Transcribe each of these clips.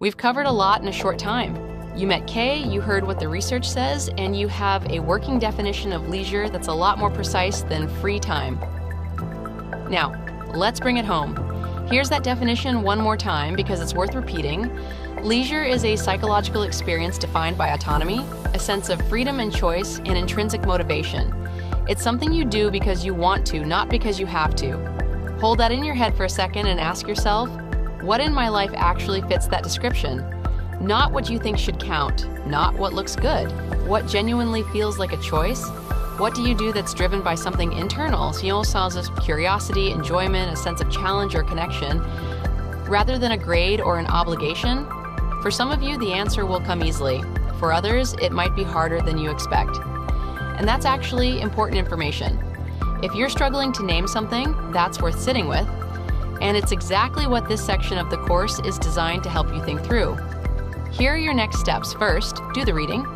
We've covered a lot in a short time. You met Kay, you heard what the research says, and you have a working definition of leisure that's a lot more precise than free time. Now, let's bring it home. Here's that definition one more time because it's worth repeating. Leisure is a psychological experience defined by autonomy, a sense of freedom and choice, and intrinsic motivation. It's something you do because you want to, not because you have to. Hold that in your head for a second and ask yourself, what in my life actually fits that description? Not what you think should count, not what looks good. What genuinely feels like a choice? What do you do that's driven by something internal, sounds as curiosity, enjoyment, a sense of challenge or connection, rather than a grade or an obligation? For some of you, the answer will come easily. For others, it might be harder than you expect. And that's actually important information. If you're struggling to name something, that's worth sitting with. And it's exactly what this section of the course is designed to help you think through. Here are your next steps. First, do the reading.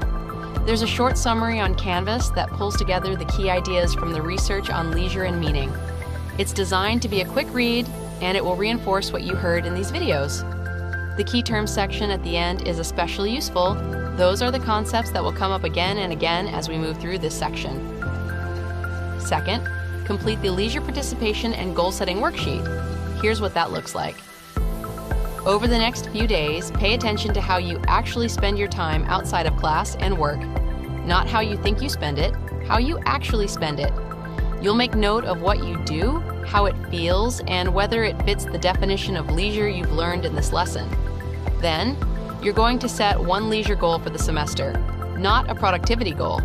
There's a short summary on Canvas that pulls together the key ideas from the research on leisure and meaning. It's designed to be a quick read, and it will reinforce what you heard in these videos. The key terms section at the end is especially useful. Those are the concepts that will come up again and again as we move through this section. Second, complete the leisure participation and goal-setting worksheet. Here's what that looks like. Over the next few days, pay attention to how you actually spend your time outside of class and work. Not how you think you spend it, how you actually spend it. You'll make note of what you do, how it feels, and whether it fits the definition of leisure you've learned in this lesson. Then, you're going to set one leisure goal for the semester, not a productivity goal,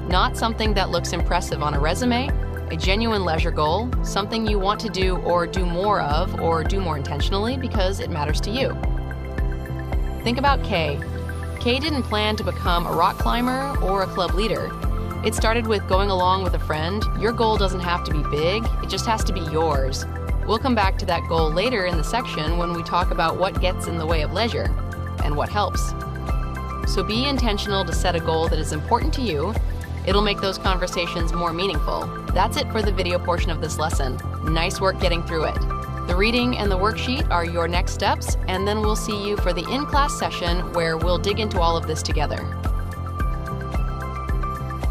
not something that looks impressive on a resume, a genuine leisure goal, something you want to do or do more of or do more intentionally because it matters to you. Think about Kay. Kay didn't plan to become a rock climber or a club leader. It started with going along with a friend. Your goal doesn't have to be big, it just has to be yours. We'll come back to that goal later in the section when we talk about what gets in the way of leisure and what helps. So be intentional to set a goal that is important to you. It'll make those conversations more meaningful. That's it for the video portion of this lesson. Nice work getting through it. The reading and the worksheet are your next steps, and then we'll see you for the in-class session where we'll dig into all of this together.